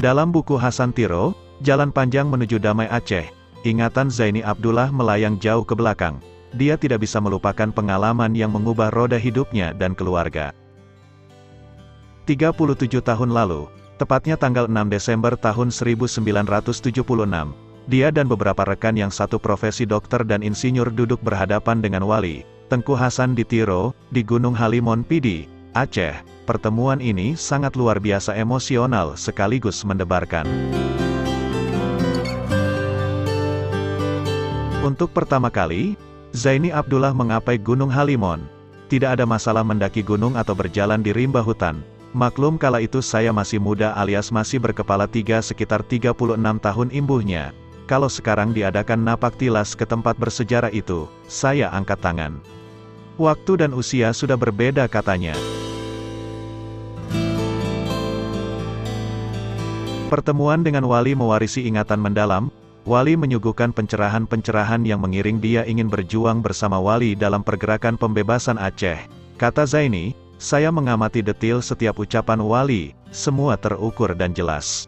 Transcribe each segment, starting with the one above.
Dalam buku Hasan Tiro, Jalan Panjang Menuju Damai Aceh, ingatan Zaini Abdullah melayang jauh ke belakang. Dia tidak bisa melupakan pengalaman yang mengubah roda hidupnya dan keluarga. 37 tahun lalu, tepatnya tanggal 6 Desember tahun 1976, dia dan beberapa rekan yang satu profesi dokter dan insinyur duduk berhadapan dengan Wali Tengku Hasan di Tiro, di Gunung Halimon Pidi, Aceh. Pertemuan ini sangat luar biasa emosional sekaligus mendebarkan. Untuk pertama kali, Zaini Abdullah mengapai Gunung Halimon. Tidak ada masalah mendaki gunung atau berjalan di rimba hutan. Maklum kala itu saya masih muda alias masih berkepala tiga sekitar 36 tahun imbuhnya. Kalau sekarang diadakan napak tilas ke tempat bersejarah itu, saya angkat tangan. Waktu dan usia sudah berbeda katanya. Pertemuan dengan Wali mewarisi ingatan mendalam. Wali menyuguhkan pencerahan-pencerahan yang mengiring dia ingin berjuang bersama Wali dalam pergerakan pembebasan Aceh. Kata Zaini, saya mengamati detil setiap ucapan Wali, semua terukur dan jelas.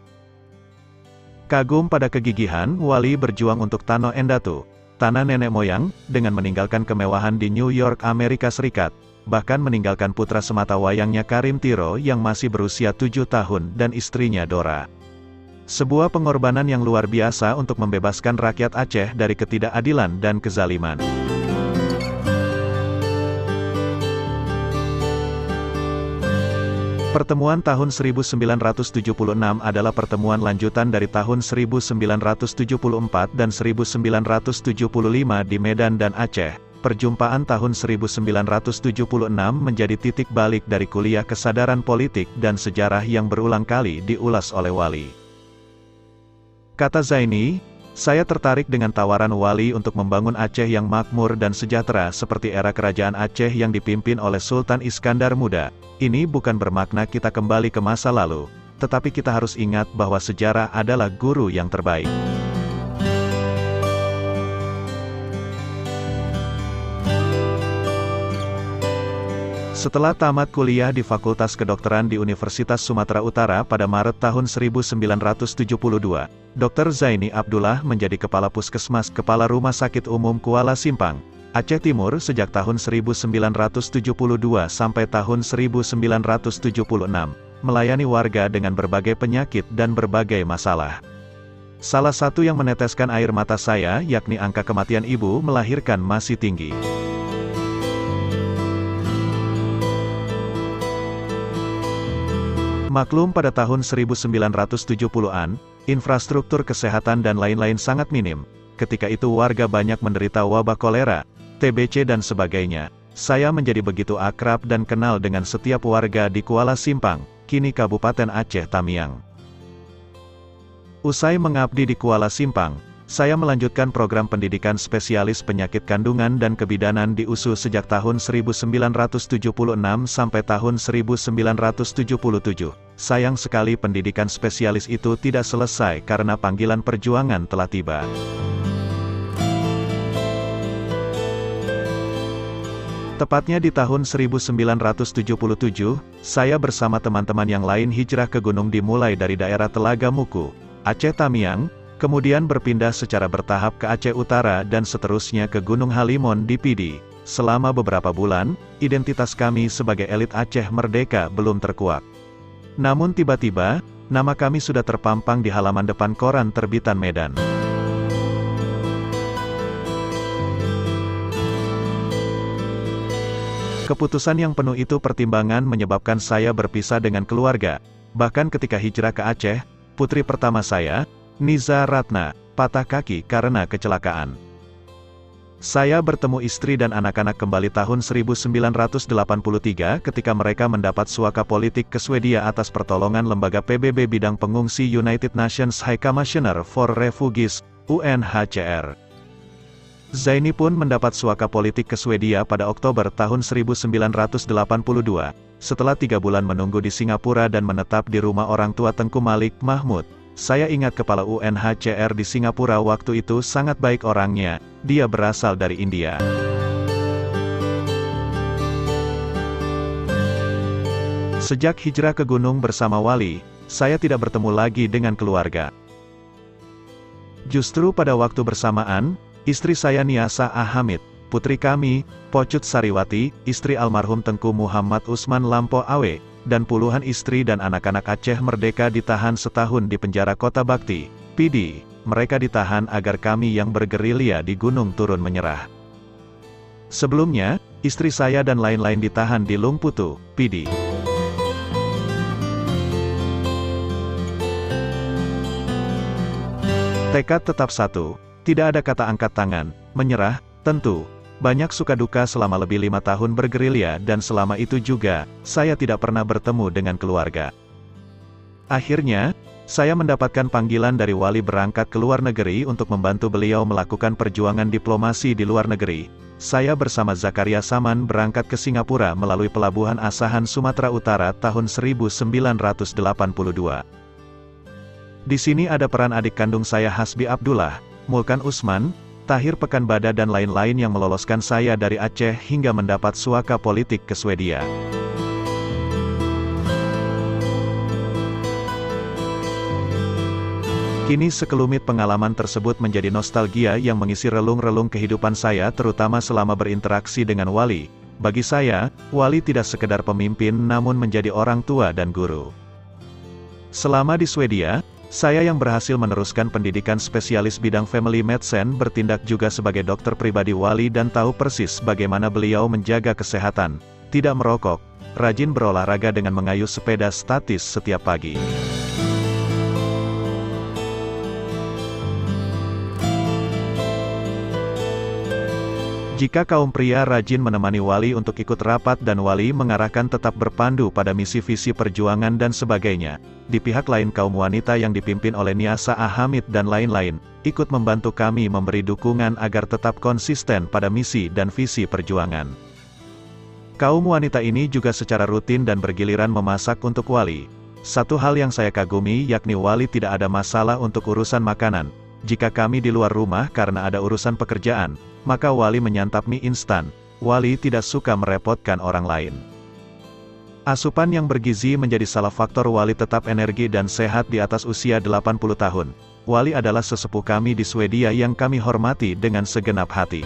Kagum pada kegigihan Wali berjuang untuk Tanah Endatu, tanah nenek moyang, dengan meninggalkan kemewahan di New York, Amerika Serikat, bahkan meninggalkan putra semata wayangnya Karim Tiro yang masih berusia 7 tahun dan istrinya Dora. Sebuah pengorbanan yang luar biasa untuk membebaskan rakyat Aceh dari ketidakadilan dan kezaliman. Pertemuan tahun 1976 adalah pertemuan lanjutan dari tahun 1974 dan 1975 di Medan dan Aceh. Perjumpaan tahun 1976 menjadi titik balik dari kuliah kesadaran politik dan sejarah yang berulang kali diulas oleh Wali. Kata Zaini, saya tertarik dengan tawaran Wali untuk membangun Aceh yang makmur dan sejahtera seperti era kerajaan Aceh yang dipimpin oleh Sultan Iskandar Muda. Ini bukan bermakna kita kembali ke masa lalu, tetapi kita harus ingat bahwa sejarah adalah guru yang terbaik. Setelah tamat kuliah di Fakultas Kedokteran di Universitas Sumatera Utara pada Maret tahun 1972, Dr. Zaini Abdullah menjadi Kepala Puskesmas Kepala Rumah Sakit Umum Kuala Simpang, Aceh Timur sejak tahun 1972 sampai tahun 1976, melayani warga dengan berbagai penyakit dan berbagai masalah. Salah satu yang meneteskan air mata saya yakni angka kematian ibu melahirkan masih tinggi. Maklum pada tahun 1970-an, infrastruktur kesehatan dan lain-lain sangat minim. Ketika itu warga banyak menderita wabah kolera, TBC dan sebagainya. Saya menjadi begitu akrab dan kenal dengan setiap warga di Kuala Simpang, kini Kabupaten Aceh Tamiang. Usai mengabdi di Kuala Simpang, saya melanjutkan program pendidikan spesialis penyakit kandungan dan kebidanan di USU sejak tahun 1976 sampai tahun 1977. Sayang sekali pendidikan spesialis itu tidak selesai karena panggilan perjuangan telah tiba. Tepatnya di tahun 1977, saya bersama teman-teman yang lain hijrah ke gunung dimulai dari daerah Telaga Muku, Aceh Tamiang, kemudian berpindah secara bertahap ke Aceh Utara dan seterusnya ke Gunung Halimon di Pidi. Selama beberapa bulan, identitas kami sebagai elit Aceh Merdeka belum terkuak. Namun tiba-tiba, nama kami sudah terpampang di halaman depan koran terbitan Medan. Keputusan yang penuh itu pertimbangan menyebabkan saya berpisah dengan keluarga. Bahkan ketika hijrah ke Aceh, putri pertama saya, Niza Ratna, patah kaki karena kecelakaan. Saya bertemu istri dan anak-anak kembali tahun 1983 ketika mereka mendapat suaka politik ke Swedia atas pertolongan lembaga PBB bidang pengungsi United Nations High Commissioner for Refugees, UNHCR. Zaini pun mendapat suaka politik ke Swedia pada Oktober tahun 1982, setelah 3 bulan menunggu di Singapura dan menetap di rumah orang tua Tengku Malik Mahmud. Saya ingat kepala UNHCR di Singapura waktu itu sangat baik orangnya, dia berasal dari India. Sejak hijrah ke gunung bersama Wali, saya tidak bertemu lagi dengan keluarga. Justru pada waktu bersamaan, istri saya Niasa Hamid, putri kami, Pocut Sariwati, istri almarhum Tengku Muhammad Usman Lampo Awe, dan puluhan istri dan anak-anak Aceh Merdeka ditahan setahun di penjara Kota Bakti, PD. Mereka ditahan agar kami yang bergerilya di gunung turun menyerah. Sebelumnya, istri saya dan lain-lain ditahan di Lungputu, PD. Tekad tetap satu, tidak ada kata angkat tangan, menyerah, tentu. Banyak suka duka selama lebih 5 tahun bergerilya dan selama itu juga, saya tidak pernah bertemu dengan keluarga. Akhirnya, saya mendapatkan panggilan dari wali berangkat ke luar negeri untuk membantu beliau melakukan perjuangan diplomasi di luar negeri. Saya bersama Zakaria Saman berangkat ke Singapura melalui Pelabuhan Asahan Sumatera Utara tahun 1982. Di sini ada peran adik kandung saya Hasbi Abdullah, Mulkan Usman, Tahir Pekanbada dan lain-lain yang meloloskan saya dari Aceh hingga mendapat suaka politik ke Swedia. Kini sekelumit pengalaman tersebut menjadi nostalgia yang mengisi relung-relung kehidupan saya terutama selama berinteraksi dengan wali. Bagi saya, wali tidak sekedar pemimpin namun menjadi orang tua dan guru. Selama di Swedia, saya yang berhasil meneruskan pendidikan spesialis bidang family medicine bertindak juga sebagai dokter pribadi wali dan tahu persis bagaimana beliau menjaga kesehatan, tidak merokok, rajin berolahraga dengan mengayuh sepeda statis setiap pagi. Jika kaum pria rajin menemani wali untuk ikut rapat dan wali mengarahkan tetap berpandu pada misi visi perjuangan dan sebagainya, di pihak lain kaum wanita yang dipimpin oleh Niasa Hamid dan lain-lain, ikut membantu kami memberi dukungan agar tetap konsisten pada misi dan visi perjuangan. Kaum wanita ini juga secara rutin dan bergiliran memasak untuk wali. Satu hal yang saya kagumi yakni wali tidak ada masalah untuk urusan makanan. Jika kami di luar rumah karena ada urusan pekerjaan, maka wali menyantap mie instan. Wali tidak suka merepotkan orang lain. Asupan yang bergizi menjadi salah faktor wali tetap energi dan sehat di atas usia 80 tahun. Wali adalah sesepuh kami di Swedia yang kami hormati dengan segenap hati.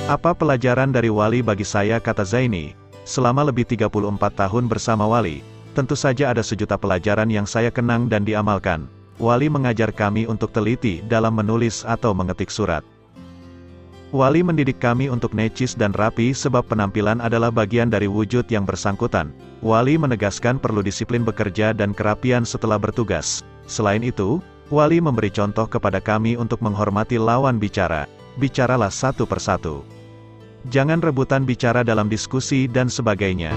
Apa pelajaran dari wali bagi saya, kata Zaini? Selama lebih 34 tahun bersama wali, tentu saja ada sejuta pelajaran yang saya kenang dan diamalkan. Wali mengajar kami untuk teliti dalam menulis atau mengetik surat. Wali mendidik kami untuk necis dan rapi sebab penampilan adalah bagian dari wujud yang bersangkutan. Wali menegaskan perlu disiplin bekerja dan kerapian setelah bertugas. Selain itu, wali memberi contoh kepada kami untuk menghormati lawan bicara. Bicaralah satu persatu. Jangan rebutan bicara dalam diskusi dan sebagainya.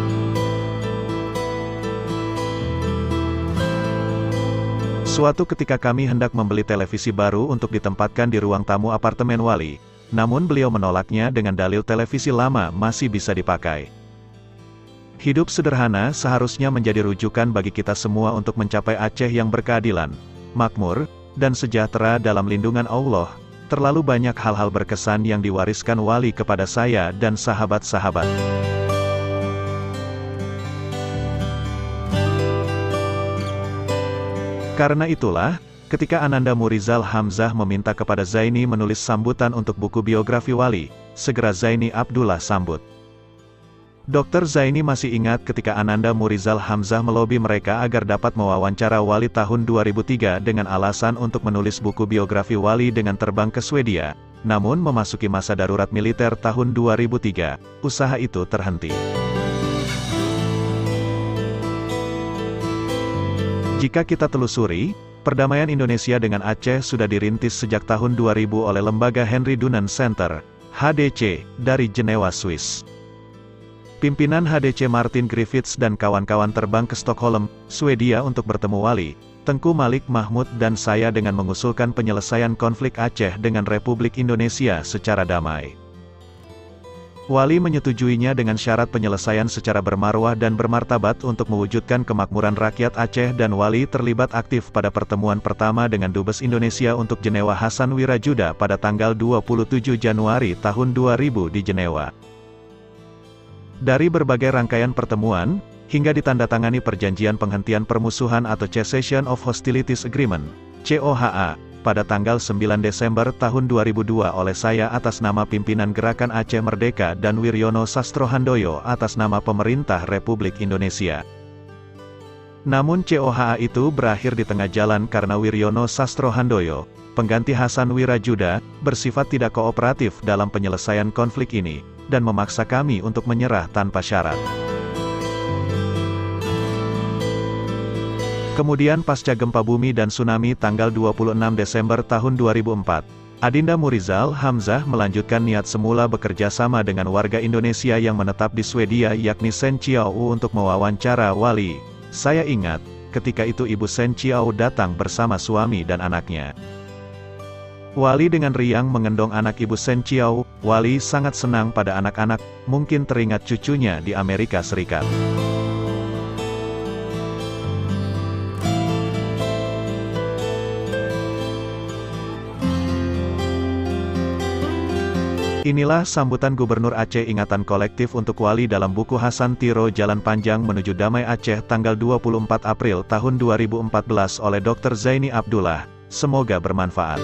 Suatu ketika kami hendak membeli televisi baru untuk ditempatkan di ruang tamu apartemen wali, namun beliau menolaknya dengan dalil televisi lama masih bisa dipakai. Hidup sederhana seharusnya menjadi rujukan bagi kita semua untuk mencapai Aceh yang berkeadilan, makmur, dan sejahtera dalam lindungan Allah. Terlalu banyak hal-hal berkesan yang diwariskan wali kepada saya dan sahabat-sahabat. Karena itulah, ketika Ananda Murizal Hamzah meminta kepada Zaini menulis sambutan untuk buku biografi wali, segera Zaini Abdullah sambut. Dr. Zaini masih ingat ketika Ananda Murizal Hamzah melobi mereka agar dapat mewawancara wali tahun 2003 dengan alasan untuk menulis buku biografi wali dengan terbang ke Swedia. Namun memasuki masa darurat militer tahun 2003, usaha itu terhenti. Jika kita telusuri, perdamaian Indonesia dengan Aceh sudah dirintis sejak tahun 2000 oleh lembaga Henry Dunant Center, HDC, dari Jenewa, Swiss. Pimpinan HDC Martin Griffiths dan kawan-kawan terbang ke Stockholm, Swedia untuk bertemu wali, Tengku Malik Mahmud dan saya dengan mengusulkan penyelesaian konflik Aceh dengan Republik Indonesia secara damai. Wali menyetujuinya dengan syarat penyelesaian secara bermarwah dan bermartabat untuk mewujudkan kemakmuran rakyat Aceh, dan Wali terlibat aktif pada pertemuan pertama dengan Dubes Indonesia untuk Jenewa Hasan Wirajuda pada tanggal 27 Januari tahun 2000 di Jenewa. Dari berbagai rangkaian pertemuan, hingga ditandatangani Perjanjian Penghentian Permusuhan atau Cessation of Hostilities Agreement, COHA, pada tanggal 9 Desember tahun 2002 oleh saya atas nama pimpinan Gerakan Aceh Merdeka dan Wiryono Sastrohandoyo atas nama Pemerintah Republik Indonesia. Namun COHA itu berakhir di tengah jalan karena Wiryono Sastrohandoyo, pengganti Hasan Wirajuda, bersifat tidak kooperatif dalam penyelesaian konflik ini, dan memaksa kami untuk menyerah tanpa syarat. Kemudian pasca gempa bumi dan tsunami tanggal 26 Desember tahun 2004, Adinda Murizal Hamzah melanjutkan niat semula bekerja sama dengan warga Indonesia yang menetap di Swedia yakni Sen Chiao untuk mewawancara Wali. Saya ingat, ketika itu Ibu Sen Chiao datang bersama suami dan anaknya. Wali dengan riang mengendong anak Ibu Sen Chiao. Wali sangat senang pada anak-anak, mungkin teringat cucunya di Amerika Serikat. Inilah sambutan Gubernur Aceh ingatan kolektif untuk Wali dalam buku Hasan Tiro Jalan Panjang Menuju Damai Aceh tanggal 24 April tahun 2014 oleh Dr. Zaini Abdullah. Semoga bermanfaat.